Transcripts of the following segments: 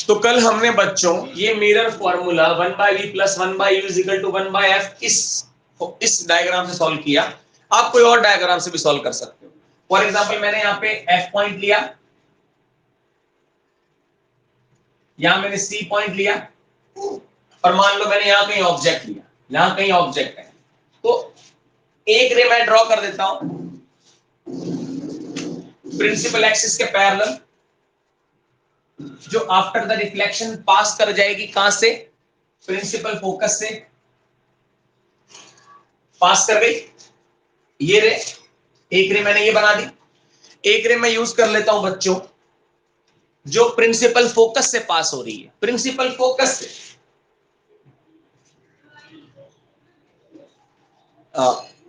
तो कल हमने बच्चों ये mirror formula 1/v + 1/u = 1/f इस डायग्राम से सॉल्व किया। आप कोई और डायग्राम से भी सॉल्व कर सकते हो। फॉर एग्जांपल मैंने यहाँ पे f पॉइंट लिया, यहां मैंने c पॉइंट लिया, और मान लो मैंने यहां कहीं ऑब्जेक्ट लिया, यहां कहीं ऑब्जेक्ट है, तो एक रे मैं ड्रॉ कर देता हूं प्रिंसिपल एक्सिस के पैरेलल, जो आफ्टर द रिफ्लेक्शन पास कर जाएगी कहां से, प्रिंसिपल फोकस से पास कर गई ये रे, एक रे मैंने ये बना दी। एक रे मैं यूज कर लेता हूं बच्चों जो प्रिंसिपल फोकस से पास हो रही है, प्रिंसिपल फोकस से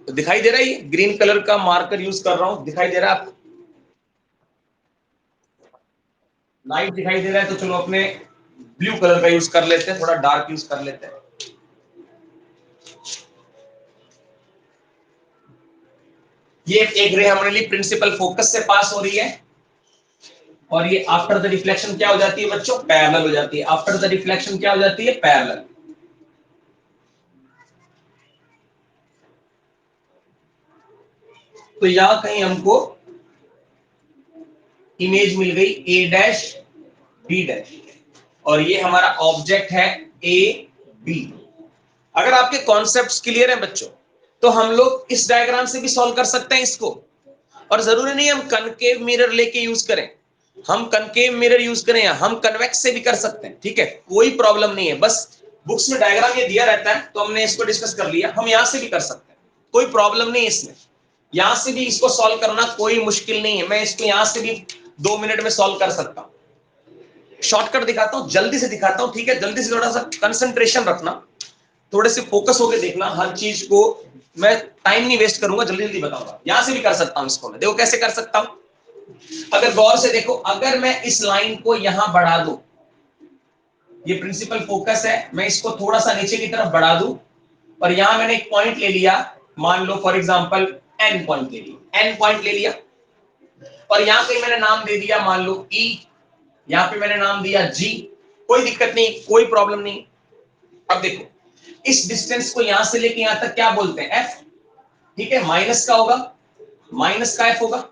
दिखाई दे रहा है, ग्रीन कलर का मार्कर यूज कर रहा हूं, दिखाई दे रहा है आपको, लाइट दिखाई दे रहा है, तो चलो अपने ब्लू कलर का यूज कर लेते हैं, थोड़ा डार्क यूज कर लेते हैं। ये एक रे हमारे लिए प्रिंसिपल फोकस से पास हो रही है, और ये आफ्टर द रिफ्लेक्शन क्या हो जाती है बच्चों, पैरेलल हो जाती है। आफ्टर द रिफ्लेक्शन क्या हो जाती है, पैरेलल। तो यहां कहीं हमको इमेज मिल गई a डैश b डैश, और ये हमारा ऑब्जेक्ट है a b। अगर आपके कॉन्सेप्ट्स क्लियर हैं बच्चों, तो हम लोग इस डायग्राम से भी सॉल्व कर सकते हैं इसको, और जरूरी नहीं हम कनकेव मिरर लेके यूज करें, हम कनकेव मिरर यूज करें या हम कन्वेक्स से भी कर सकते हैं, ठीक है, कोई प्रॉब्लम नहीं है। बस बुक्स में डायग्राम ये दिया रहता है तो हमने इसको डिस्कस कर लिया, हम यहां से भी कर सकते हैं, कोई प्रॉब्लम नहीं है इसमें। यहां से भी इसको सॉल्व करना कोई मुश्किल नहीं है, मैं इसको यहां से भी 2 मिनट में सॉल्व कर सकता हूं। शॉर्टकट दिखाता हूं, जल्दी से दिखाता हूं, ठीक है, जल्दी से थोड़ा सा कंसंट्रेशन रखना, थोड़े से फोकस होकर देखना हर चीज को, मैं टाइम नहीं वेस्ट करूंगा, जल्दी जल्दी बताऊंगा। यहां से भी कर सकता हूं इसको, मैं देखो कैसे कर सकता हूं। अगर गौर से देखो, अगर मैं इस लाइन को यहां बढ़ा दूं, ये प्रिंसिपल फोकस है, मैं इसको थोड़ा सा नीचे की तरफ बढ़ा दूं, और यहां मैंने एक पॉइंट ले लिया, मान लो फॉर एग्जांपल n पॉइंट ले लिया, n पॉइंट ले लिया, और यहां पे मैंने नाम दे दिया मान लो e, यहां पे मैंने नाम दिया g, कोई दिक्कत नहीं, कोई प्रॉब्लम नहीं। अब देखो इस डिस्टेंस को यहां से लेके यहां तक क्या बोलते हैं, f, ठीक है, माइनस का होगा, माइनस का f होगा।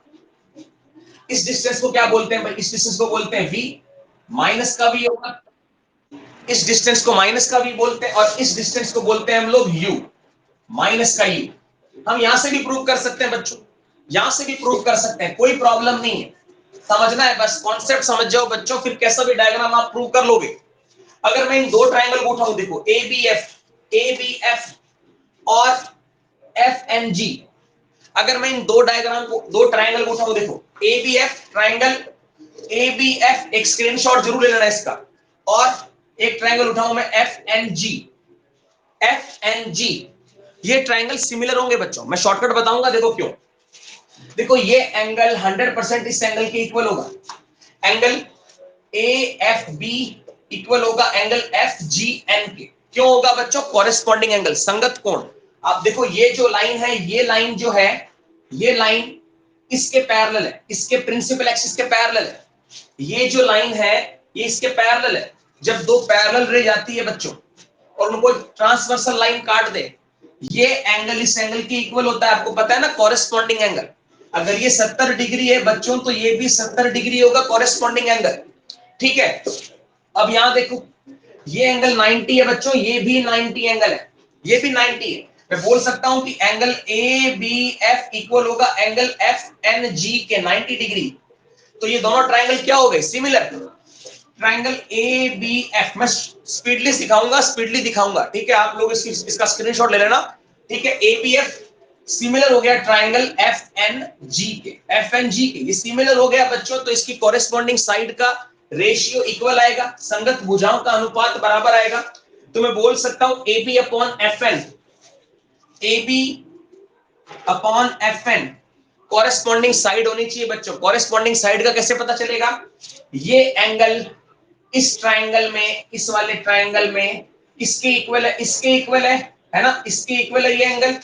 इस डिस्टेंस को क्या बोलते हैं भाई, इस डिस्टेंस को बोलते हैं v, माइनस का v होगा। इस डिस्टेंस को माइनस का v बोलते हैं, और इस डिस्टेंस को बोलते हैं हम लोग u, माइनस का u। हम यहां से भी प्रूव कर सकते हैं बच्चों, यहां से भी प्रूव कर सकते हैं, कोई प्रॉब्लम नहीं है। समझना है बस, कॉन्सेप्ट समझ जाओ बच्चों, फिर कैसा भी डायग्राम आप प्रूव कर लोगे। अगर मैं इन दो ट्रायंगल को उठाऊं, देखो ABF और FNG, अगर मैं इन दो डायग्राम को, दो ट्रायंगल को उठाऊं, देखो ABF ट्रायंगल, ABF एक स्क्रीनशॉट जरूर ले लेना इसका, और एक ट्रायंगल उठाऊं मैं FNG, FNG, ये ट्रायंगल सिमिलर होंगे बच्चों, मैं शॉर्टकट बताऊंगा, देखो क्यों। देखो ये एंगल 100% इस एंगल के इक्वल होगा, एंगल AFB इक्वल होगा एंगल FGN के। क्यों होगा बच्चों, कॉरेस्पॉन्डिंग एंगल, संगत कोण। आप देखो ये जो लाइन है, ये लाइन जो है, ये लाइन इसके पैरेलल है, इसके प्रिंसिपल एक्सिस के पैरेलल है। ये जो लाइन है ये इसके पैरेलल है। जब दो पैरेलल रे जाती है बच्चों और उनको ट्रांसवर्सल लाइन काट दे, ये एंगल इस एंगल के इक्वल होता है, आपको पता है ना, कॉरेस्पॉन्डिंग एंगल। अगर ये 70 डिग्री है बच्चों, तो ये भी 70 डिग्री होगा, कॉरेस्पॉन्डिंग एंगल, ठीक है। अब यहां देखो ये एंगल 90 है बच्चों, ये भी 90 एंगल है, ये भी 90 है। मैं बोल सकता हूं कि एंगल ABF इक्वल होगा एंगल FNG के 90 डिग्री। तो ये दोनों ट्रायंगल क्या हो गए, सिमिलर। ट्रायंगल ABF मैं स्पीडली सिखाऊंगा, स्पीडली दिखाऊंगा, ठीक है, आप लोग इसका स्क्रीनशॉट ले लेना, ठीक है। ABF सिमिलर हो गया ट्रायंगल FNG के, FNG के ये सिमिलर हो गया बच्चों, तो इसकी कॉरेस्पॉन्डिंग साइड का रेशियो इक्वल आएगा, संगत भुजाओं का अनुपात बराबर आएगा। तो मैं बोल सकता हूं AB upon FN, AB upon FN corresponding side होनी चाहिए बच्चों। कॉरेस्पॉन्डिंग साइड का कैसे पता चलेगा, ये एंगल इस ट्रायंगल में, इस वाले ट्रायंगल में इसके इक्वल है, इसके इक्वल है ना, इसके इक्वल है ये एंगल।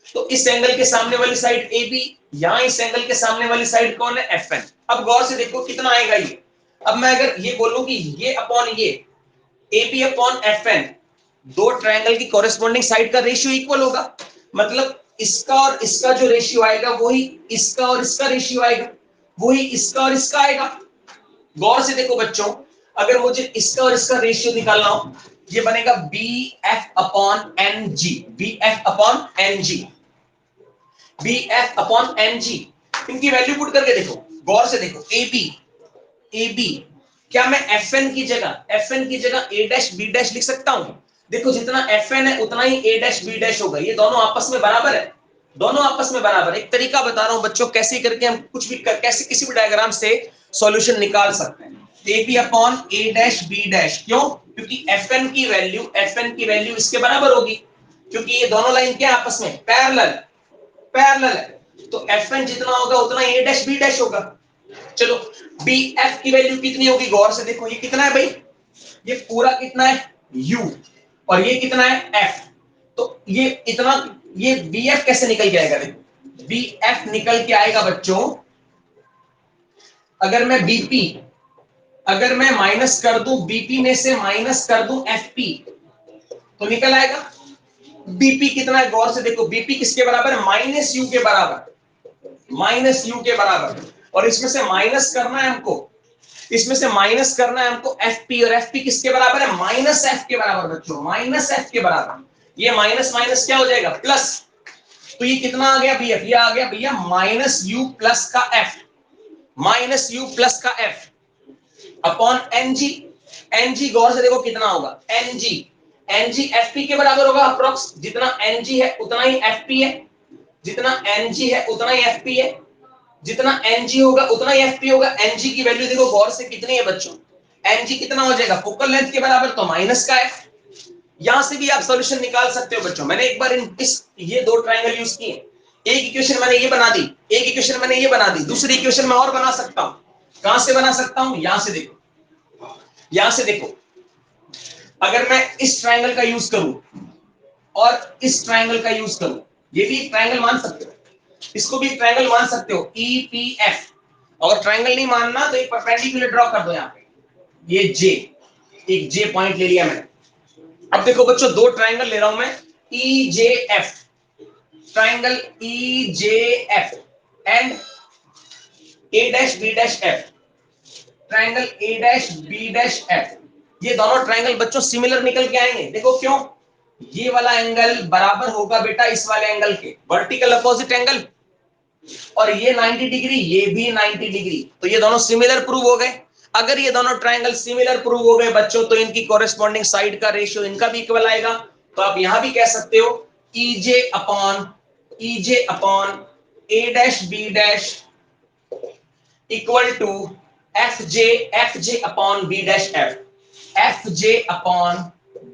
तो इस एंगल के सामने वाली साइड AB, यहां इस एंगल के सामने वाली साइड कौन है, FN। अब गौर से देखो कितना आएगा ये, अब मैं अगर ये बोलूं कि ये अपॉन ये A B upon F N, दो ट्रायंगल की कॉरेस्पॉन्डिंग साइड का रेशियो इक्वल होगा, मतलब इसका और इसका जो रेशियो आएगा वही इसका और इसका रेशियो आएगा, वही इसका और इसका आएगा। गौर से देखो बच्चों, अगर मुझे इसका और इसका रेशियो निकालना हो, ये बनेगा B F upon N G, B F upon N G, B F upon N G. इनकी वैल्यू पुट करके देखो, गौर से देखो, ए बी, क्या मैं एफ एन की जगह ए डैश बी डैश लिख सकता हूं? देखो जितना एफ एन है उतना ही ए डैश बी डैश होगा, ये दोनों आपस में बराबर है, दोनों आपस में बराबर। एक तरीका बता रहा हूं बच्चों, कैसे करके हम कुछ भी कैसे किसी भी डायग्राम से सॉल्यूशन निकाल सकते हैं। A B upon A dash B dash, क्यों? क्योंकि एफ एन की वैल्यू इसके बराबर होगी, क्योंकि ये दोनों लाइन क्या आपस में पैरेलल है, तो एफ एन जितना होगा उतना ए डैश बी डैश होगा। चलो बी एफ की वैल्यू कितनी होगी? गौर से देखो, ये कितना है भाई? ये पूरा कितना है? u, और ये कितना है? f। तो ये इतना, ये बी एफ कैसे निकल के आएगा? देखो बी एफ निकल के आएगा बच्चों, अगर मैं माइनस कर दूं बीपी में से, माइनस कर दूं एफ पी, तो निकल आएगा बीपी कितना है? गौर से देखो, बीपी किसके बराबर है? माइनस यू के बराबर, माइनस यू के बराबर। और इसमें से माइनस करना है हमको, एफ पी, और एफ पी किसके बराबर है? माइनस एफ के बराबर बच्चों, माइनस एफ के बराबर। ये माइनस माइनस क्या हो जाएगा? प्लस। तो ये कितना आ गया भैया? ये आ गया भैया माइनस यू प्लस का एफ, माइनस यू प्लस का एफ अपॉन एनजी। एनजी गौर से देखो कितना होगा? एनजी एफपी के बराबर होगा अप्रोक्स, जितना एनजी है उतना ही एफपी है, जितना एनजी है उतना ही एफपी है, जितना एनजी होगा उतना ही एफपी होगा। एनजी की वैल्यू देखो गौर से कितनी है बच्चों? एनजी कितना हो जाएगा? फोकल लेंथ के बराबर, तो माइनस का एफ। यहां से भी आप सॉल्यूशन निकाल सकते हो बच्चों। मैंने एक बार ये दो ट्रायंगल यूज किए, एक इक्वेशन मैंने ये बना दी, एक इक्वेशन मैंने ये बना दी, दूसरी इक्वेशन मैं और बना सकता हूं। कहां से बना सकता हूं? यहां से देखो, यहां से देखो, अगर मैं इस ट्रायंगल का यूज करूं और इस ट्रायंगल का यूज करूं, ये भी एक ट्रायंगल मान सकते हो, इसको भी ट्रायंगल मान सकते हो, ईपीएफ। और ट्रायंगल नहीं मानना तो एक परपेंडिकुलर ड्रॉ कर दो यहां पे, ये जे, एक जे पॉइंट ले लिया मैंने। अब देखो बच्चों, दो ट्रायंगल ले रहा हूं मैं, EJF, triangle EJF and A dash B dash F, triangle A dash B dash F. ये दोनों ट्रायंगल बच्चों सिमिलर निकल के आएंगे। देखो क्यों? ये वाला एंगल बराबर होगा बेटा इस वाले एंगल के, वर्टिकल अपोजिट एंगल, और ये 90 डिग्री, ये भी 90 डिग्री, तो ये दोनों सिमिलर प्रूव हो गए। अगर ये दोनों ट्रायंगल सिमिलर प्रूव हो गए बच्चों, तो इनकी कॉरेस्पॉन्डिंग साइड का रेशियो इनका भी इक्वल आएगा। तो आप यहां भी कह सकते हो EJ upon A dash B dash equal to F J upon B dash F, F J upon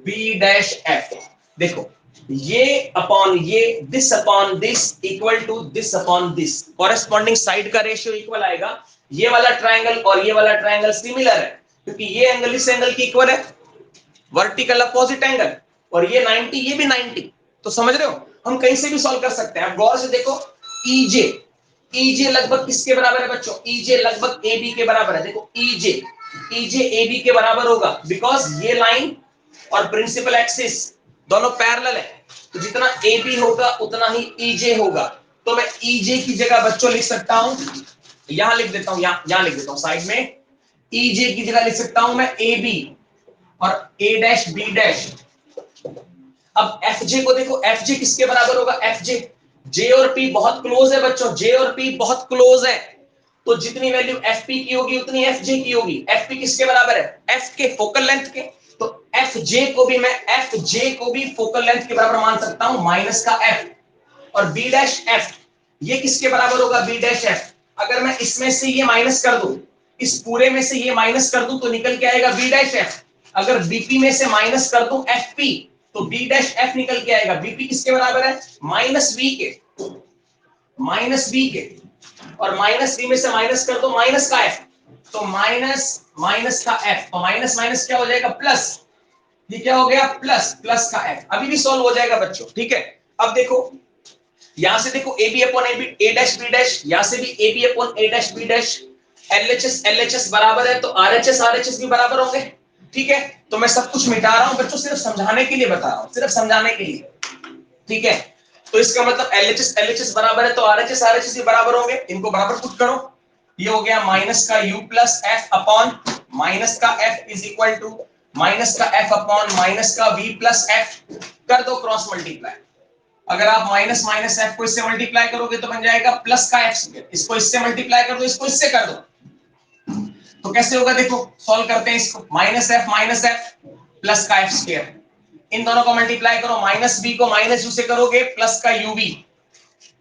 B dash F. देखो ये अपॉन ये, this upon this equal to this upon this, corresponding side का ratio equal आएगा। ये वाला triangle और ये वाला ट्रायंगल सिमिलर है, क्योंकि ये एंगल इस एंगल की इक्वल है, वर्टिकल अपोजिट एंगल, और ये 90, ये भी 90। तो समझ रहे हो, हम कहीं से भी सॉल्व कर सकते हैं। अब गौर से देखो, ईजे लगभग किसके बराबर है बच्चों? ईजे लगभग ए बी के बराबर है। देखो ईजे ए बी के बराबर होगा, बिकॉज ये लाइन और प्रिंसिपल एक्सिस दोनों पैरेलल है, तो जितना ए बी होगा उतना ही ईजे होगा। तो मैं ईजे की जगह बच्चों लिख सकता हूं, यहां लिख देता हूं, यहां लिख देता हूं साइड में, ईजे की जगह लिख सकता हूं मैं ए बी और ए डैश बी डैश। अब एफ जे को देखो, एफ जे किसके बराबर होगा? एफ जे, जे और पी बहुत क्लोज है बच्चों, जे और पी बहुत क्लोज है, तो जितनी वैल्यू एफ पी की होगी उतनी एफ जे की होगी। एफ पी किसके बराबर है? एफ के फोकल लेंथ के, तो एफ जे को भी फोकल लेंथ के बराबर मान सकता हूं, माइनस का एफ। और बी डैश एफ, ये किसके बराबर होगा? B dash F. अगर मैं इसमें से ये माइनस कर दूं, इस पूरे में से ये माइनस कर दूं, तो निकल के आएगा बी डैश एफ। अगर बीपी में से माइनस कर दूं एफ पी, तो बी डैश एफ निकल के आएगा। बीपी किसके बराबर है? माइनस वी के, और माइनस वी में से माइनस कर दो माइनस का एफ, तो माइनस का एफ, तो माइनस माइनस क्या हो जाएगा? प्लस। ये क्या हो गया? प्लस का एफ। अभी भी सॉल्व हो जाएगा बच्चों, ठीक है। अब देखो, यहां से देखो A B upon A dash B dash, यहां से भी A B upon A dash B dash, LHS बराबर है तो RHS भी बराबर होंगे। ठीक है, तो मैं सब कुछ मिटा रहा हूं बच्चों, सिर्फ समझाने के लिए बता रहा हूं, सिर्फ समझाने के लिए। ठीक है, तो इसका मतलब LHS बराबर है तो RHS भी बराबर होंगे, इनको बराबर पुट करो। ये हो गया माइनस का U plus F upon minus का F is equal to minus का F अपॉन माइनस का V प्लस F। कर दो क्रॉस मल्टीप्लाई। अगर आप माइनस माइनस एफ को इससे मल्टीप्लाई करोगे तो बन जाएगा प्लस का एफ स्क्वायर। इसको इससे मल्टीप्लाई कर दो, इसको इससे कर दो, तो कैसे होगा देखो, सॉल्व करते हैं इसको। माइनस एफ प्लस का एफ स्क्वायर, इन दोनों को मल्टीप्लाई करो, माइनस बी को माइनस यू से करोगे प्लस का यूवी,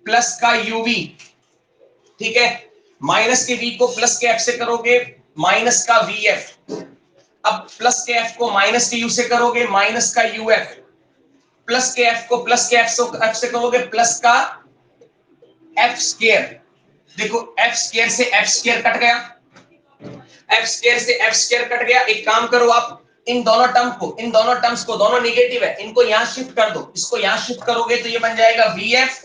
प्लस का यूवी। ठीक है, माइनस के वी को प्लस के एफ से करोगे माइनस का वी एफ। अब प्लस के एफ को माइनस के यू से करोगे माइनस का यू एफ, प्लस के एफ को प्लस के एफ से करोगे प्लस का एफ स्क्वायर। देखो एफ स्क्वायर से एफ स्क्वायर कट गया, एफ स्क्वायर से एफ स्क्वायर कट गया। एक काम करो आप, इन दोनों टर्म्स को, दोनों नेगेटिव है, इनको यहां शिफ्ट कर दो। इसको यहां शिफ्ट करोगे तो ये बन जाएगा वीएफ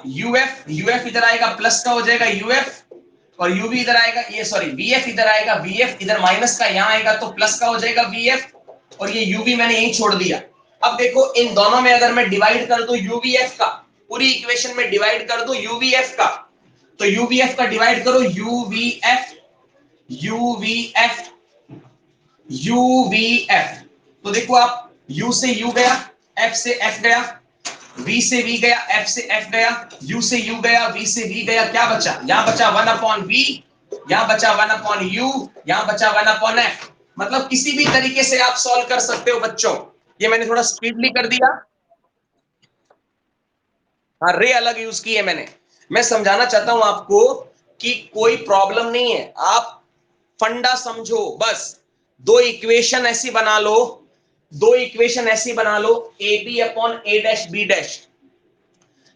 यूएफ, यूएफ इधर आएगा प्लस का हो जाएगा यूएफ, और यूवी इधर आएगा, ये सॉरी वीएफ इधर आएगा, वीएफ इधर माइनस का यहां आएगा तो प्लस का हो जाएगा वीएफ, और ये यूवी मैंने यहीं छोड़ दिया। अब देखो इन दोनों में अगर मैं डिवाइड कर दूं यूवीएफ का, पूरी इक्वेशन में डिवाइड कर दूं यूवीएफ का, तो यूवीएफ का डिवाइड करो यूवीएफ, यूवीएफ, यूवीएफ। तो देखो आप, यू से यू गया, एफ से एफ गया, वी से वी गया, एफ से एफ गया, यू से यू गया, वी से वी गया, क्या बचा? यहां बचा 1 अपॉन वी, यहां बचा 1 अपॉन यू, यहां बचा 1 अपॉन एफ। मतलब किसी भी तरीके से आप सॉल्व कर सकते हो बच्चों। ये मैंने थोड़ा स्पीडली कर दिया, हाँ रे अलग यूज की है मैंने। मैं समझाना चाहता हूं आपको कि कोई प्रॉब्लम नहीं है, आप फंडा समझो बस। दो इक्वेशन ऐसी बना लो, दो इक्वेशन ऐसी बना लो, A B upon A dash B dash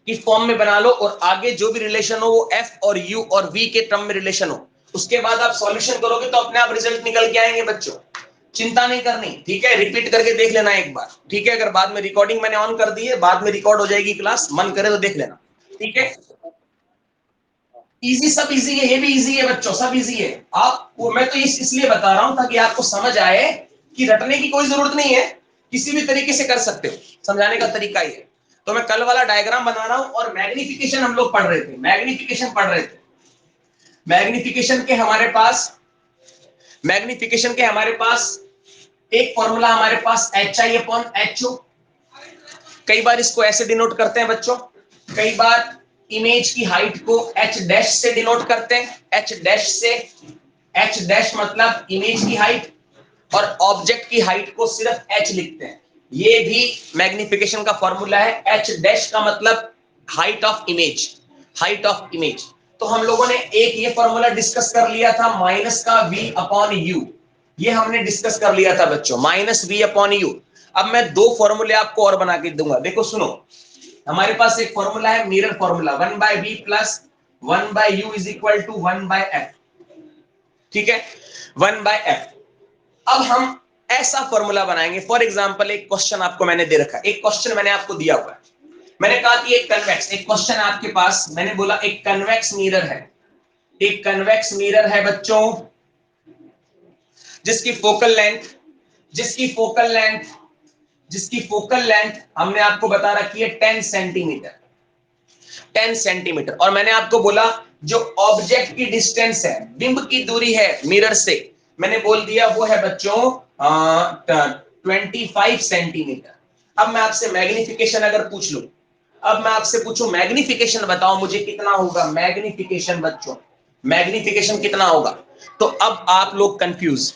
की फॉर्म में बना लो, और आगे जो भी रिलेशन हो वो एफ और यू और वी के टर्म में रिलेशन हो। उसके बाद आप सॉल्यूशन करोगे तो अपने आप रिजल्ट निकल के आएंगे बच्चों, चिंता नहीं करनी। ठीक है, रिपीट करके देख लेना एक बार। ठीक है, अगर बाद में रिकॉर्डिंग मैंने ऑन कर दी है, बाद में रिकॉर्ड हो जाएगी क्लास, मन करे तो देख लेना। ठीक है, इजी, सब इजी है, ये भी इजी है बच्चों, सब इजी है। आपको मैं तो इसलिए बता रहा हूं ताकि आपको समझ आए कि रटने की कोई जरूरत नहीं है, किसी भी तरीके से कर सकते हो, समझाने का तरीका ही है। तो मैं कल वाला डायग्राम बना रहा हूं, और मैग्निफिकेशन हम लोग पढ़ रहे थे, मैग्निफिकेशन पढ़ रहे थे। मैग्निफिकेशन के हमारे पास, मैग्निफिकेशन के हमारे पास एक फॉर्मूला हमारे पास H I upon H O. कई बार इसको ऐसे डिनोट करते हैं बच्चों, कई बार इमेज की हाइट को एच डैश से डिनोट करते हैं, एच डैश से, एच डैश मतलब इमेज की हाइट, और ऑब्जेक्ट की हाइट को सिर्फ एच लिखते हैं। ये भी मैग्निफिकेशन का फॉर्मूला है। एच डैश का मतलब height of image, height of image. तो हम लोगों ने एक ये फॉर्मूला डिस्कस कर लिया था, माइनस का वी अपॉन यू, ये हमने डिस्कस कर लिया था बच्चों, माइनस वी अपॉन यू। अब मैं दो फॉर्मूले आपको और बना के दूंगा, देखो सुनो। हमारे पास एक फॉर्मूला है mirror formula, 1 by V plus 1 by U is equal to 1 by F. ठीक है, 1 बाय एफ। अब हम ऐसा फॉर्मूला बनाएंगे, फॉर एग्जांपल एक क्वेश्चन आपको मैंने दे रखा है, एक क्वेश्चन मैंने आपको दिया हुआ है, मैंने कहा कि एक कन्वेक्स, एक क्वेश्चन आपके पास, मैंने बोला एक कन्वेक्स मिरर है, एक कन्वेक्स मिरर है बच्चों, जिसकी फोकल लेंथ, जिसकी फोकल लेंथ, जिसकी फोकल लेंथ हमने आपको बता रखी है 10 सेंटीमीटर, 10 सेंटीमीटर। और मैंने आपको बोला जो ऑब्जेक्ट की डिस्टेंस है, बिंब की दूरी है मिरर से, मैंने बोल दिया वो है बच्चों 25 सेंटीमीटर। अब मैं आपसे मैग्निफिकेशन अगर पूछ लूं, अब मैं आपसे पूछूं मैग्निफिकेशन बताओ मुझे कितना होगा, मैग्निफिकेशन बच्चों, मैग्निफिकेशन कितना होगा? तो अब आप लोग कंफ्यूज,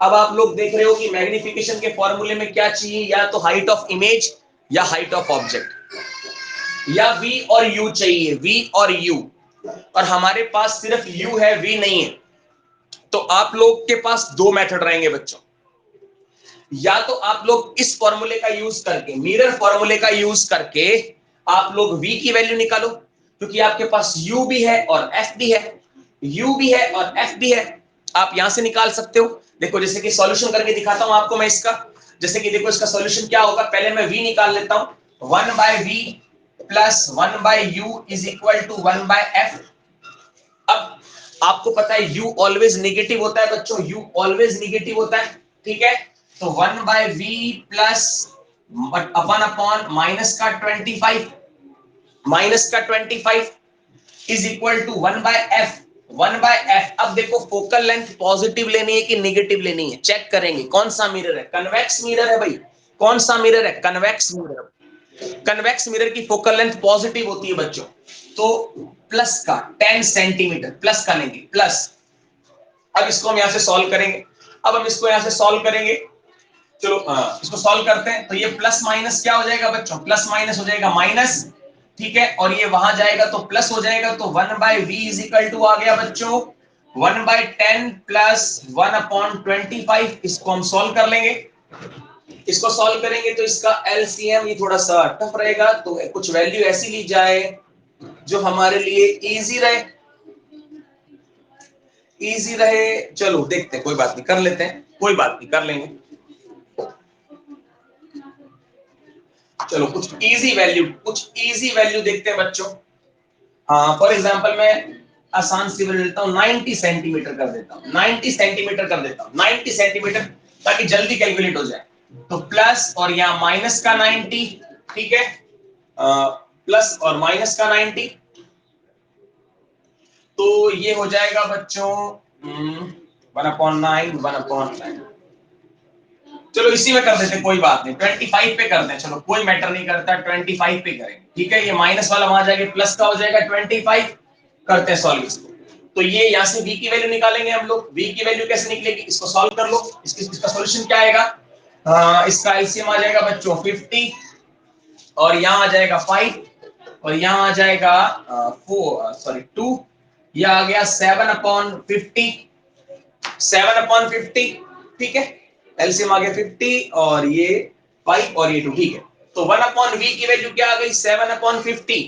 अब आप लोग देख रहे हो कि मैग्निफिकेशन के फॉर्मूले में क्या चाहिए, या तो हाइट ऑफ इमेज या हाइट ऑफ ऑब्जेक्ट, या v और u चाहिए, v और u, और हमारे पास सिर्फ u है, v नहीं है। तो आप लोग के पास दो मेथड रहेंगे बच्चों, या तो आप लोग इस फॉर्मूले का यूज करके, मिरर फॉर्मूले का यूज करके आप लोग v की वैल्यू निकालो, क्योंकि आपके पास u भी है और f भी है, u भी है और f भी है, आप यहां से निकाल सकते हो। देखो जैसे कि सॉल्यूशन करके दिखाता हूं आपको मैं इसका, जैसे कि देखो इसका सॉल्यूशन क्या होगा, पहले मैं v निकाल लेता हूं, 1 by v plus 1 by U is equal to 1 by F. अब आपको पता है u ऑलवेज नेगेटिव होता है बच्चों, u ऑलवेज नेगेटिव होता है, ठीक है। तो 1/v प्लस अपन अपॉन माइनस का 25, माइनस का 25 is equal to 1/f, 1/f। अब देखो फोकल लेंथ पॉजिटिव लेनी है कि नेगेटिव लेनी है, चेक करेंगे। कौन सा मिरर है? कन्वेक्स मिरर है भाई। कौन सा मिरर है? Convex mirror. कन्वेक्स मिरर की फोकल लेंथ पॉजिटिव होती है बच्चों, तो प्लस का 10 सेंटीमीटर प्लस का लेंगे, प्लस। अब इसको हम यहां से सॉल्व करेंगे, अब हम इसको यहां से सॉल्व करेंगे। चलो इसको सॉल्व करते हैं। तो ये प्लस माइनस क्या हो जाएगा बच्चों? प्लस माइनस हो जाएगा माइनस, ठीक है। और ये वहां जाएगा तो प्लस हो जाएगा, तो 1/v इज इक्वल टू आ गया बच्चों 1/10 प्लस 1/25। इसको हम सॉल्व कर लेंगे। इसको सॉल्व करेंगे तो इसका एलसीएम ये थोड़ा सा टफ रहेगा, तो कुछ वैल्यू ऐसी ली जाए जो हमारे लिए इजी रहे, इजी रहे। चलो देखते हैं, कोई बात नहीं, कर लेते हैं, कोई बात नहीं, कर लेंगे। चलो कुछ इजी वैल्यू देखते हैं बच्चों। हाँ, फॉर एग्जांपल मैं आसान सी वैल्यू लेता हूँ, 90 सेंटीमीटर कर देता हूँ, 90 सेंटीमीटर कर देता हूँ, 90 सेंटीमीटर, ताकि जल्दी कैलकुलेट हो जाए। तो प्लस और यहाँ माइनस का 90, ठीक है, प्लस और माइनस का 90, तो ये हो जाएगा बच्चों 1/9, 1/9। चलो इसी में कर देते, कोई बात नहीं, 25 पे करते हैं, चलो कोई मैटर नहीं करता, 25 पे करेंगे, ठीक है। ये माइनस वाला वहां जाके प्लस का हो जाएगा 25, करते हैं सॉल्व इसको। तो ये यहाँ से v की वैल्यू निकालेंगे हम लोग। v की वैल्यू कैसे निकलेगी? इसको सॉल्व कर लो। इसका सॉल्यूशन क्या आएगा? इसका एलसीएम आ जाएगा बच्चों 50, और यहाँ आ जाएगा 5, और यहाँ आ जाएगा 2, यह आ गया 7/50, 7/50, ठीक है। एलसीएम आ गया 50, और ये 5 और ये 2, ठीक है। तो 1/v की वैल्यू क्या आ गई? 7/50।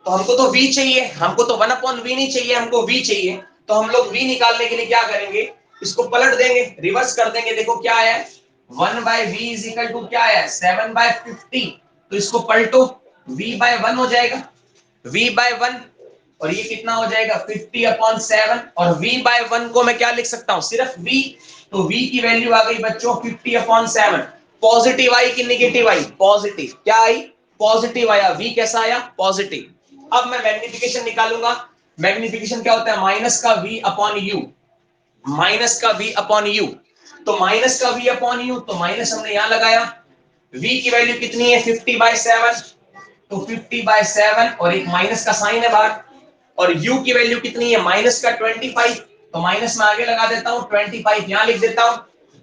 तो हमको तो v चाहिए, हमको तो 1/v नहीं चाहिए, हमको v चाहिए। तो हम लोग v निकालने के लिए क्या करेंगे? इसको पलट देंगे, रिवर्स कर देंगे। देखो क्या है, 1/v इज इक्वल टू क्या है? 7/50। तो इसको पलटो, v/1 हो जाएगा, v/1, और ये कितना हो जाएगा 50/7। और v/1 को मैं क्या लिख सकता हूं? सिर्फ v। तो v की वैल्यू आ गई बच्चों 50/7। पॉजिटिव आई कि नेगेटिव आई? पॉजिटिव। क्या आई? पॉजिटिव आया। v कैसा आया? पॉजिटिव। अब मैं मैग्निफिकेशन निकालूंगा। मैग्निफिकेशन क्या होता है? माइनस का v अपॉन u, माइनस का v अपॉन u। तो माइनस का v अपॉन u, तो माइनस हमने यहां लगाया। v की वैल्यू कितनी है? 50/7, तो 50/7, और एक माइनस का साइन है बाहर। और u की वैल्यू कितनी है? माइनस का 25, तो माइनस में आगे लगा देता हूं, 25 यहां लिख देता हूं।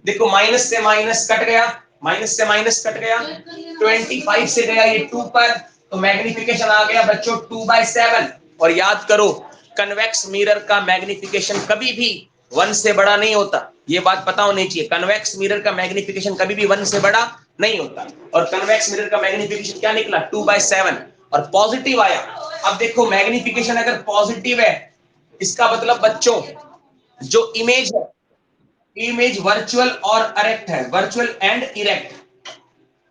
देखो माइनस से माइनस कट गया, माइनस से माइनस कट गया, 25 से गया ये 2 पर, तो मैग्निफिकेशन आ गया बच्चों 2/7। और याद करो, कन्वेक्स मिरर का मैग्निफिकेशन कभी भी 1 से बड़ा नहीं होता, ये बात पता होनी चाहिए। कन्वेक्स मिरर का मैग्निफिकेशन कभी भी 1 से बड़ा नहीं होता। और कन्वेक्स मिरर का मैग्निफिकेशन क्या निकला? 2/7, और पॉजिटिव आया। अब देखो मैग्निफिकेशन अगर पॉजिटिव है, इसका मतलब बच्चों जो इमेज है, इमेज वर्चुअल और इरेक्ट है, virtual and erect,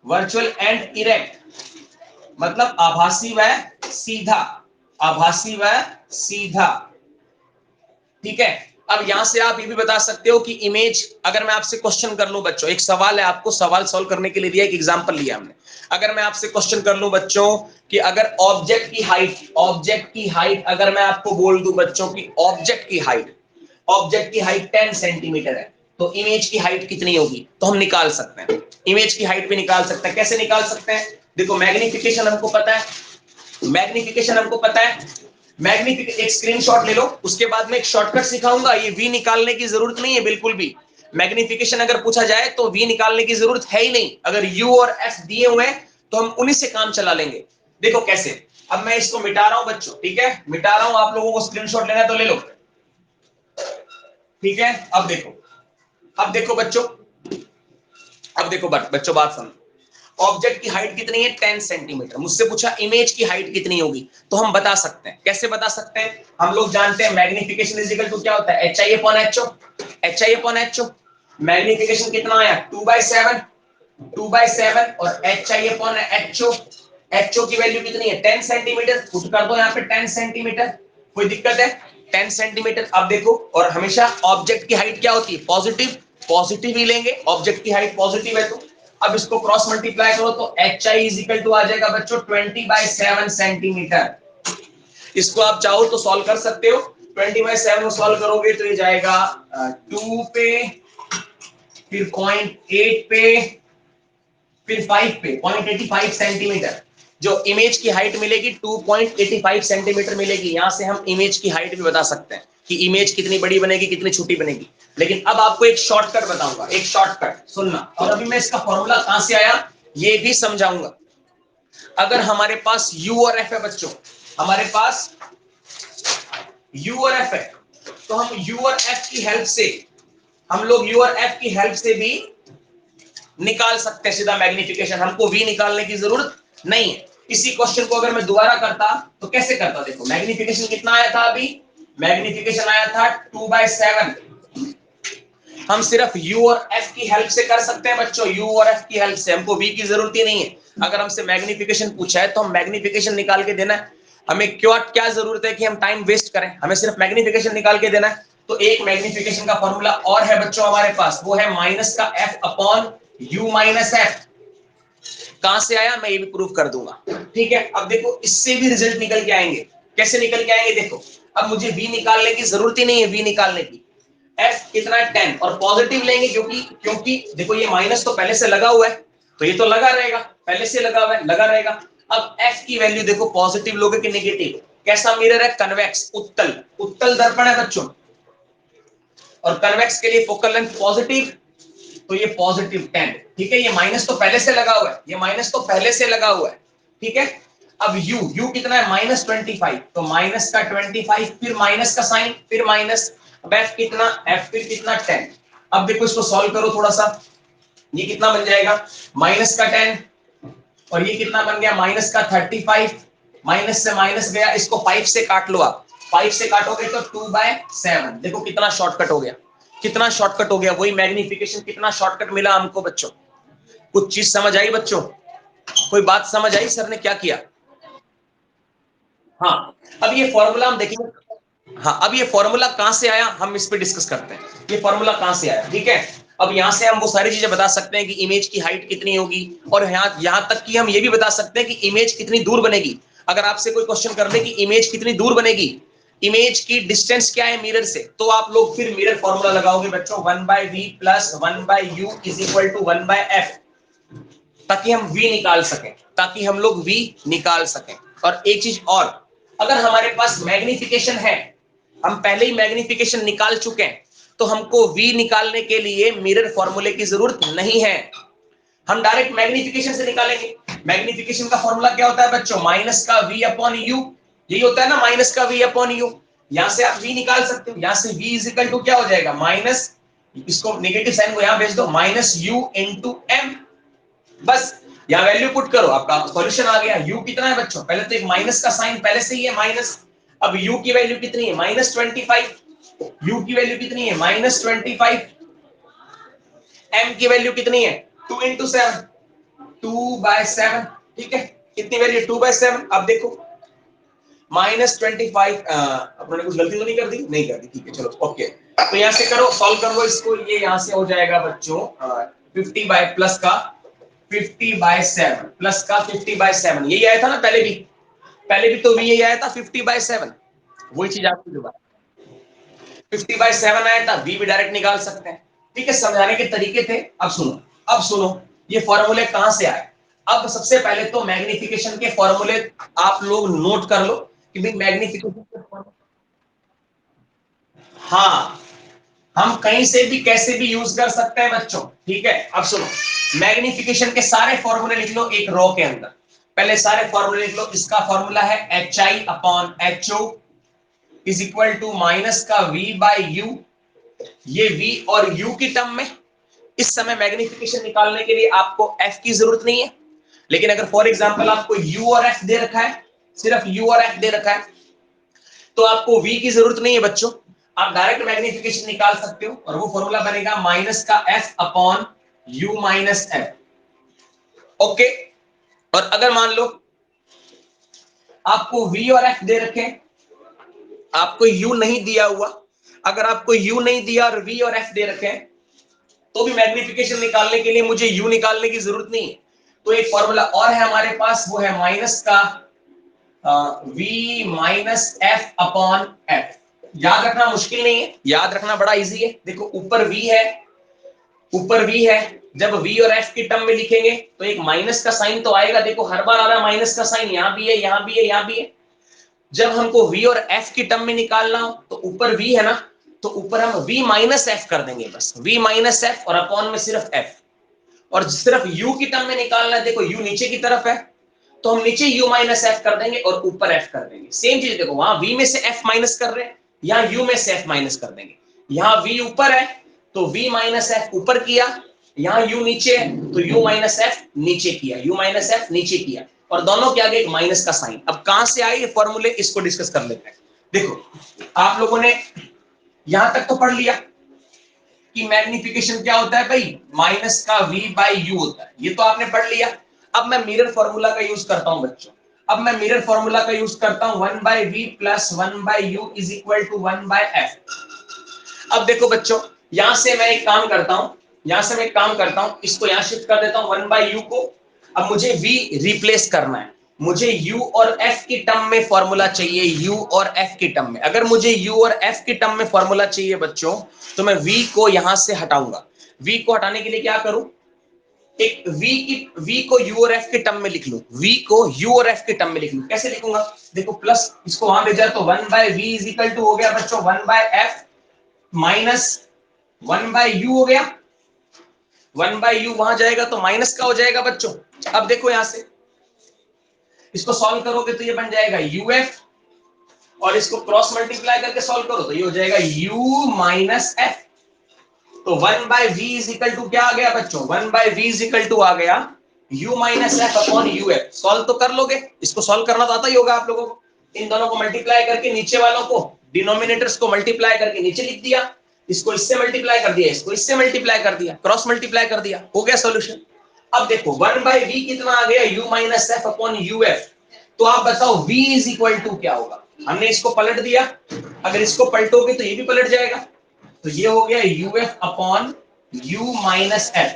virtual and erect, मतलब आभासी व सीधा, आभासी व सीधा, ठीक है। अब यहां से आप ये भी बता सकते हो कि इमेज, अगर मैं आपसे क्वेश्चन कर लूं बच्चों, एक सवाल है, आपको सवाल सॉल्व करने के लिए दिया, एक एग्जांपल लिया हमने। अगर मैं आपसे क्वेश्चन कर लूं बच्चों कि अगर ऑब्जेक्ट की हाइट, ऑब्जेक्ट की हाइट अगर मैं आपको बोल दूं बच्चों की ऑब्जेक्ट की हाइट, ऑब्जेक्ट की हाइट 10 सेंटीमीटर है, तो इमेज की हाइट कितनी होगी? तो हम निकाल सकते हैं, इमेज की हाइट भी निकाल सकते हैं। कैसे निकाल सकते हैं? देखो मैग्निफिकेशन हमको पता है, मैग्निफिकेशन हमको पता है, मैग्निफिकेशन एक स्क्रीनशॉट ले लो, उसके बाद में एक शॉर्टकट सिखाऊंगा। ये वी निकालने की जरूरत नहीं है बिल्कुल भी। मैग्निफिकेशन अगर पूछा जाए तो वी निकालने की जरूरत है ही नहीं। अगर यू और एफ दिए हुए हैं तो हम उन्हीं से काम चला लेंगे। देखो कैसे। अब मैं इसको मिटा रहा हूं बच्चों, ठीक है, मिटा रहा हूं, आप लोगों को स्क्रीनशॉट लेना है तो ले लो, ठीक है। अब देखो, अब देखो बच्चों, अब देखो बच्चों बात समझो। ऑब्जेक्ट की हाइट कितनी है? 10 सेंटीमीटर। मुझसे पूछा इमेज की हाइट कितनी होगी, तो हम बता सकते हैं। कैसे बता सकते हैं? हम लोग जानते हैं मैग्निफिकेशन इज इक्वल टू क्या होता है? HI/HO, HI/HO। मैग्निफिकेशन कितना आया? 2/7, 2/7, और HI/HO, HO की वैल्यू कितनी है? 10 सेंटीमीटर। पुट कर दो यहाँ पे 10 सेंटीमीटर, कोई दिक्कत है? 10 सेंटीमीटर। अब देखो, और हमेशा ऑब्जेक्ट की हाइट क्या होती है? पॉजिटिव, पॉजिटिव ही लेंगे, ऑब्जेक्ट की हाइट पॉजिटिव है तो। अब इसको क्रॉस मल्टीप्लाई करो तो H I is equal to आ जाएगा बच्चों 20/7 सेंटीमीटर। इसको आप चाहो तो सॉल्व कर सकते हो। 20/7 को सॉल्व करोगे तो ये जाएगा 2 पे, फिर 0.8 पे, फिर 5 पे, 0.85 सेंटीमीटर। जो इमेज की हाइट मिलेगी 2.85 सेंटीमीटर मिलेगी। यहां से हम इमेज की हाइट भी बता सकते हैं कि इमेज कितनी बड़ी बनेगी, कितनी छोटी बनेगी। लेकिन अब आपको एक शॉर्टकट बताऊंगा, एक शॉर्टकट सुनना। और अभी मैं इसका फॉर्मूला कहां से आया ये भी समझाऊंगा। अगर हमारे पास u और f है बच्चों, हमारे पास u और f है, तो हम u और f की हेल्प से, हम लोग u और f की हेल्प से भी निकाल सकते हैं सीधा मैग्निफिकेशन। हमको v निकालने की जरूरत नहीं है। इसी क्वेश्चन को अगर मैं दोबारा करता तो कैसे करता? देखो मैग्निफिकेशन कितना आया था अभी? मैग्निफिकेशन आया था 2/7। हम सिर्फ u और f की हेल्प से कर सकते हैं बच्चों, u और f की हेल्प से। हमको v की जरूरत ही नहीं है। अगर हमसे मैग्निफिकेशन पूछा है तो हम मैग्निफिकेशन निकाल के देना है। हमें क्या जरूरत है कि हम टाइम वेस्ट करें? हमें सिर्फ मैग्निफिकेशन निकाल के देना है। तो एक मैग्निफिकेशन का फॉर्मूला और है बच्चों हमारे पास, वो है माइनस का f upon u minus f। कहां से आया मैं ये भी प्रूव कर दूंगा। ठीक है, अब देखो इससे भी रिजल्ट निकल के आएंगे। कैसे निकल के आएंगे देखो। अब मुझे v निकालने की जरूरत ही नहीं है, v निकालने की। f कितना है 10, और पॉजिटिव लेंगे क्योंकि क्योंकि देखो ये माइनस तो पहले से लगा हुआ है, तो ये तो लगा रहेगा, पहले से लगा हुआ है, लगा रहेगा। अब f की वैल्यू देखो पॉजिटिव लोगे कि नेगेटिव? कैसा मिरर है? कन्वेक्स, उत्तल, उत्तल दर्पण है बच्चों। और कन्वेक्स के लिए फोकल लेंथ पॉजिटिव, तो ये पॉजिटिव 10। ठीक है, ये माइनस तो पहले से लगा हुआ है, ये माइनस तो पहले से लगा हुआ है। ठीक है, अब u कितना है? -25, तो माइनस का 25, फिर माइनस का साइन, फिर माइनस। अब f कितना? f फिर कितना? 10। अब देखो इसको सॉल्व करो थोड़ा सा। ये कितना बन जाएगा? माइनस का 10, और ये कितना बन गया? माइनस का 35। माइनस से माइनस गया, इसको 5 से काट लो आप। 5 से काटोगे तो 2/7। देखो कितना शॉर्टकट हो गया, कितना शॉर्टकट हो गया। वही मैग्निफिकेशन, कितना शॉर्टकट मिला हमको बच्चों। कुछ चीज समझ आई बच्चों? कोई बात समझ आई सर ने क्या किया? हाँ, अब ये फॉर्मूला हम देखेंगे। हाँ, अब ये फॉर्मूला कहां से आया हम इस पे डिस्कस करते हैं। ये फॉर्मूला कहां से आया? ठीक है, अब यहां से हम वो सारी चीजें बता सकते हैं कि इमेज की हाइट कितनी होगी, और यहां तक कि हम ये भी बता सकते हैं कि इमेज कितनी दूर बनेगी। अगर आपसे कोई क्वेश्चन कर दे कि इमेज कितनी दूर बनेगी, इमेज की डिस्टेंस क्या है मिरर से, तो आप लोग फिर मिरर फॉर्मूला लगाओगे बच्चों, 1/v plus 1/u is equal to 1/f, ताकि हम v निकाल सकें, ताकि हम लोग v निकाल सकें। और एक चीज और, अगर हमारे पास मैग्निफिकेशन है, हम पहले ही मैग्निफिकेशन निकाल चुके हैं, तो हमको v निकालने के लिए मिरर फॉर्मूले की जरूरत नहीं है। हम डायरेक्ट मैग्निफिकेशन से निकालेंगे। मैग्निफिकेशन का फॉर्मूला क्या होता है बच्चों? माइनस का v अपॉन यू। यही होता है ना, माइनस का v अपॉन यू। यहां से आप v निकाल सकते हो। यहां से v इज इक्वल टू क्या हो जाएगा? माइनस, इसको नेगेटिव साइन को यहां भेज दो, माइनस u इंटू m। बस यहां वैल्यू पुट करो, आपका सॉल्यूशन आ गया। u कितना है बच्चों? पहले तो एक माइनस का साइन पहले से ही है, माइनस। अब u की वैल्यू कितनी है? -25। u की वैल्यू कितनी है? -25। m की वैल्यू कितनी है? 2 इंटू 7, 2/7। ठीक है, कितनी वैल्यू? 2/7। अब देखो -25, अपने कुछ गलती तो नहीं कर दी? नहीं कर दी, ठीक है, चलो ओके। तो यहां से करो, सॉल्व कर लो इसको। ये यहां से हो जाएगा बच्चों 50 बाय प्लस का 50/7 प्लस का 50/7। यही आया था ना पहले भी? पहले भी तो यही आया था 50/7। वही चीज आपको दोबारा 50/7 आया था, बी भी डायरेक्ट निकाल सकते हैं। ठीक है, समझाने के तरीके थे। अब सुनो, अब सुनो, ये फॉर्मूले कहां से आए। अब सबसे पहले तो मैग्निफिकेशन के फॉर्मूले आप लोग नोट कर लो कि भाई मैग्निफिकेशन के फॉर्मूले, हाँ, हम कहीं से भी कैसे भी यूज कर सकते हैं बच्चों। ठीक है, अब सुनो, मैग्निफिकेशन के सारे फॉर्मूले लिख लो एक रो के अंदर। पहले सारे फॉर्मूले लिख लो। इसका फॉर्मूला है H I upon H O is equal to minus का v बाई यू। ये v और u की टर्म में, इस समय मैग्निफिकेशन निकालने के लिए आपको f की जरूरत नहीं है। लेकिन अगर फॉर एग्जांपल आपको u और f दे रखा है, सिर्फ u और f दे रखा है, तो आपको v की जरूरत नहीं है बच्चों। आप डायरेक्ट मैग्निफिकेशन निकाल सकते हो, और वो फॉर्मूला बनेगा माइनस का f upon u minus f। Okay, और अगर मान लो आपको v और f दे रखे, आपको u नहीं दिया हुआ, अगर आपको u नहीं दिया और v और f दे रखे हैं तो भी मैग्निफिकेशन निकालने के लिए मुझे u निकालने की जरूरत नहीं है। तो एक फॉर्मूला और है हमारे पास, वो है माइनस का v minus f upon f। याद रखना मुश्किल नहीं है, याद रखना बड़ा इजी है। देखो ऊपर v है, ऊपर v है, जब v और f की टर्म में लिखेंगे तो एक माइनस का साइन तो आएगा। देखो हर बार आ रहा है माइनस का साइन, यहां भी है, यहां भी है, यहां भी है। जब हमको v और f की टर्म में निकालना हो तो ऊपर v है ना, तो ऊपर हम v माइनस f कर देंगे, बस v माइनस f और अपॉन में सिर्फ f। और सिर्फ u की टर्म में निकालना है, देखो u नीचे की तरफ है तो हम नीचे u माइनस f कर देंगे और ऊपर f कर देंगे। सेम चीज देखो, वहां v में से f माइनस कर रहे हैं, यहाँ u में से f माइनस कर देंगे। यहाँ v ऊपर है तो v माइनस f ऊपर किया, यहाँ u नीचे है तो u माइनस f नीचे किया, u माइनस f नीचे किया, और दोनों के आगे एक माइनस का साइन। अब कहां से आए ये फॉर्मूले, इसको डिस्कस कर लेते हैं। देखो आप लोगों ने यहां तक तो पढ़ लिया कि मैग्निफिकेशन क्या होता है भाई, माइनस का v बाई यू होता है, ये तो आपने पढ़ लिया। अब मैं मिरर फॉर्मूला का यूज करता हूं बच्चों, अब मैं मिरर फॉर्मूला का यूज करता हूं, 1 by V plus 1 by U is equal to 1 by F. अब देखो बच्चों, यहां से मैं एक काम करता हूं, इसको यहां शिफ्ट कर देता हूं 1 बाई यू को। अब मुझे v रिप्लेस करना है, मुझे u और f की टर्म में फॉर्मूला चाहिए, u और f की टर्म में। अगर मुझे u और f की टर्म में फॉर्मूला चाहिए बच्चों, तो मैं v को यहां से हटाऊंगा। v को हटाने के लिए क्या करूं, एक v को u और f के टर्म में लिख लूं, v को u और f के टर्म में लिख लूं। कैसे लिखूंगा, देखो प्लस इसको वहां भेजा तो 1 by v is equal to हो गया बच्चों 1 by f minus 1 by u हो गया, 1 बाय u वहां जाएगा तो माइनस का हो जाएगा बच्चों। अब देखो यहां से इसको सॉल्व करोगे तो ये बन जाएगा uf, और इसको क्रॉस मल्टीप्लाई करके सॉल्व करो तो ये हो जाएगा u माइनस f। तो 1 by v is equal to क्या आ गया बच्चों, 1 by v is equal to आ गया u minus f upon uf। Solve तो कर लोगे, इसको सॉल्व करना तो आता ही होगा आप लोगों को। इन दोनों को मल्टीप्लाई करके नीचे वालों को, डिनोमिनेटर्स को मल्टीप्लाई करके नीचे लिख दिया, इसको इससे मल्टीप्लाई कर दिया, इसको इससे मल्टीप्लाई कर दिया, क्रॉस मल्टीप्लाई कर दिया, हो गया सॉल्यूशन। अब देखो 1 बाय v कितना आ गया, u minus f upon uf। तो आप बताओ v इज इक्वल टू क्या होगा। हमने इसको पलट दिया, अगर इसको पलटोगे तो ये भी पलट जाएगा, तो ये हो गया uf upon u minus f।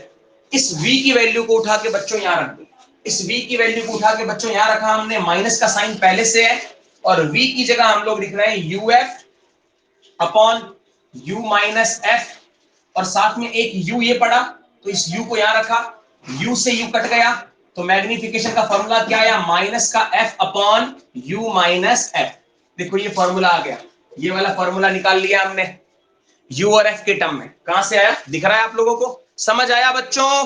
इस v की वैल्यू को उठा के बच्चों यहां रख दो, इस v की वैल्यू को उठा के बच्चों यहां रखा हमने, माइनस का साइन पहले से है, और v की जगह हम लोग लिख रहे हैं uf upon u minus f, और साथ में एक u ये पड़ा तो इस u को यहां रखा, u से u कट गया, तो मैग्निफिकेशन का फॉर्मूला क्या आया, माइनस का f upon u minus f। देखो ये फॉर्मूला आ गया, ये वाला फॉर्मूला निकाल लिया हमने u और f के टर्म में। कहां से आया, दिख रहा है आप लोगों को, समझ आया बच्चों।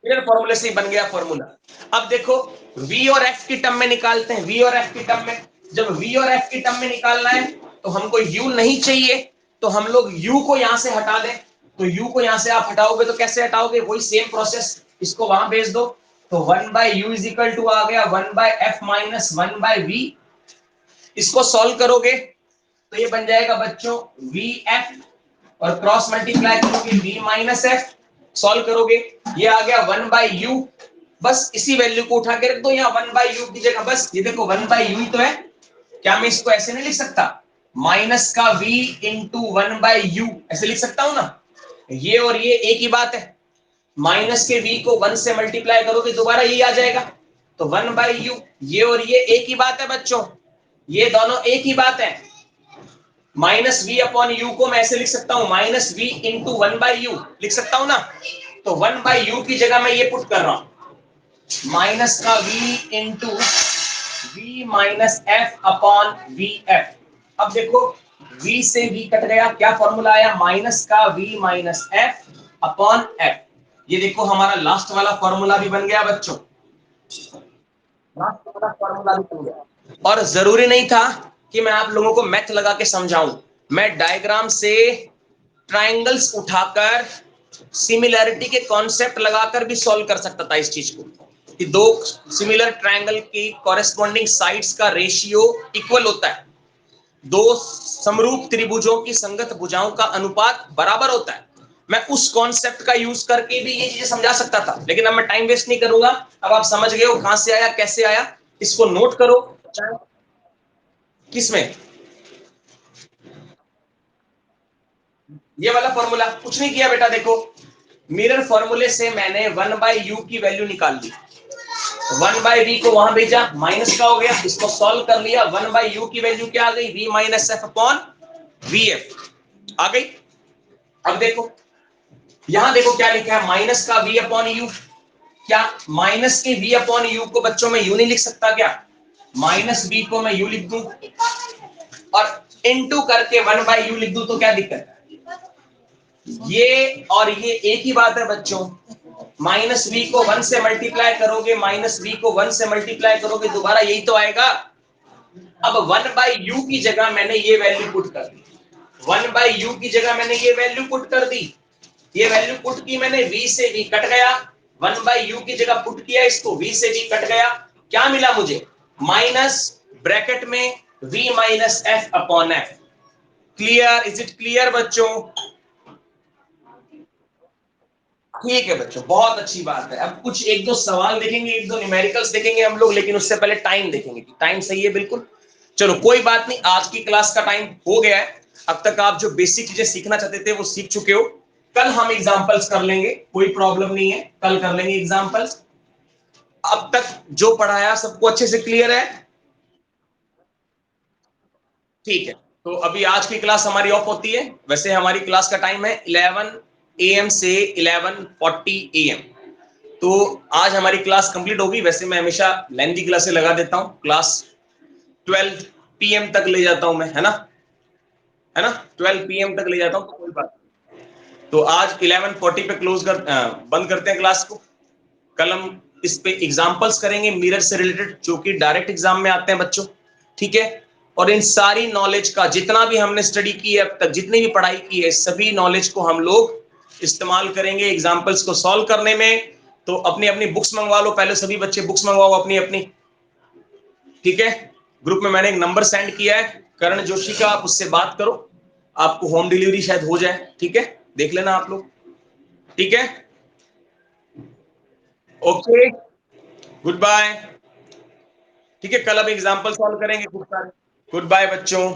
फिर फॉर्मूले से ही बन गया फॉर्मूला। अब देखो v और f की टर्म में निकालते हैं, v और f की टर्म में। जब v और f की टर्म में निकालना है तो हमको u नहीं चाहिए, तो हम लोग u को यहां से हटा दें। तो u को यहां से आप हटाओगे तो कैसे हटाओगे, वही सेम प्रोसेस, इसको वहां भेज दो, तो 1 by U is equal to आ गया 1 by F minus 1 by V. इसको सॉल्व करोगे तो ये बन जाएगा बच्चों वी एफ, और क्रॉस मल्टीप्लाई करोगे v माइनस एफ, सॉल्व करोगे ये आ गया 1 बाय यू। बस इसी वैल्यू को उठा के रख दो यहाँ 1 बाय यू की जगह, बस ये देखो 1 बाय यू ही तो है। क्या मैं इसको ऐसे नहीं लिख सकता, माइनस का v इंटू 1 बाय यू, ऐसे लिख सकता हूं ना। ये और ये एक ही बात है, माइनस के v को 1 से मल्टीप्लाई करोगे दोबारा ये आ जाएगा, तो 1 बाय यू, ये और ये एक ही बात है बच्चों, ये दोनों एक ही बात है। माइनस वी अपॉन यू को मैं ऐसे लिख सकता हूं, minus V into 1 by U लिख सकता हूं ना। तो 1 बाय यू की जगह मैं ये पुट कर रहा हूं, माइनस का v into V minus F upon V F. अब देखो v से v कट गया, क्या फॉर्मूला आया, माइनस का v minus F upon F. ये देखो हमारा लास्ट वाला फॉर्मूला भी बन गया बच्चों, लास्ट वाला फॉर्मूला भी बन गया। और जरूरी नहीं था कि मैं आप लोगों को मैथ लगा के समझाऊं, मैं डायग्राम से ट्रायंगल्स उठाकर सिमिलैरिटी के कॉन्सेप्ट लगाकर भी सॉल्व कर सकता था इस चीज को, कि दो सिमिलर ट्रायंगल की कॉरेस्पॉन्डिंग साइड्स का रेशियो इक्वल होता है, दो समरूप त्रिभुजों की संगत भुजाओं का अनुपात बराबर होता है। मैं उस कॉन्सेप्ट का यूज करके भी ये चीजें समझा सकता था, लेकिन अब मैं टाइम वेस्ट नहीं करूंगा। अब आप समझ गए हो कहां से आया कैसे आया, इसको नोट करो। किसमें? ये वाला फॉर्मूला कुछ नहीं किया बेटा, देखो मिरर फॉर्मूले से मैंने 1/u की वैल्यू निकाल ली, 1/v को वहां भेजा, माइनस का हो गया, इसको सॉल्व कर लिया, 1/u की वैल्यू क्या आ गई? v minus F upon vf आ गई। अब देखो यहां देखो क्या लिखा है, माइनस का v अपॉन यू। क्या माइनस के v अपॉन यू को बच्चों में यू नहीं लिख सकता क्या? माइनस v को मैं u लिख दूं और इनटू करके 1/u लिख दूं तो क्या दिक्कत है? ये और ये एक ही बात है बच्चों। माइनस वी को 1 से मल्टीप्लाई करोगे, माइनस वी को 1 से मल्टीप्लाई करोगे, दोबारा यही तो आएगा। अब 1/u की जगह मैंने ये वैल्यू पुट कर दी, 1/u की जगह मैंने ये वैल्यू पुट कर दी, ये वैल्यू पुट की मैंने, v से v कट गया, 1/u की जगह पुट किया इसको, v से v कट गया, क्या मिला मुझे? माइनस ब्रैकेट में v minus F upon F. Clear? Is it clear बच्चों? ठीक है बच्चों, बहुत अच्छी बात है। अब कुछ एक दो सवाल देखेंगे, एक दो न्यूमेरिकल्स देखेंगे हम लोग, लेकिन उससे पहले टाइम देखेंगे कि टाइम सही है बिल्कुल। चलो कोई बात नहीं, आज की क्लास का टाइम हो गया है। अब तक आप जो बेसिक चीजें सीखना चाहते थे वो सीख चुके हो। कल हम एग्जाम्पल्स कर लेंगे, कोई प्रॉब्लम नहीं है, कल कर लेंगे एग्जाम्पल्स। अब तक जो पढ़ाया सबको अच्छे से क्लियर है? ठीक है, तो अभी आज की क्लास हमारी ऑफ होती है। वैसे हमारी क्लास का टाइम है 11 AM से 11:40 AM। तो आज हमारी क्लास कंप्लीट होगी। वैसे मैं हमेशा लेंथी क्लासेस लगा देता हूँ, क्लास 12 PM तक ले जाता हूँ मैं, है ना, है ना, 12 PM तक ले जाता हूँ, तो कोई बात नहीं। तो आज 11:40 पे बंद करते हैं क्लास को। कल हम इस पे एग्जाम्पल्स करेंगे मिरर से रिलेटेड, जो कि डायरेक्ट एग्जाम में आते हैं बच्चों, ठीक है। और इन सारी नॉलेज का जितना भी हमने स्टडी की है अब तक, जितनी भी पढ़ाई की है, सभी नॉलेज को हम लोग इस्तेमाल करेंगे एग्जाम्पल्स को सॉल्व करने में। तो अपनी अपनी बुक्स मंगवा लो, पहले सभी बच्चे बुक्स मंगवाओ अपनी अपनी, ठीक है। ग्रुप में मैंने एक नंबर सेंड किया है करण जोशी का, आप उससे बात करो, आपको होम डिलीवरी शायद हो जाए, ठीक है, देख लेना आप लोग, ठीक है। Okay, goodbye. ठीक है, कल अब एग्जाम्पल सॉल्व करेंगे खूब सारे। गुड बाय बच्चों।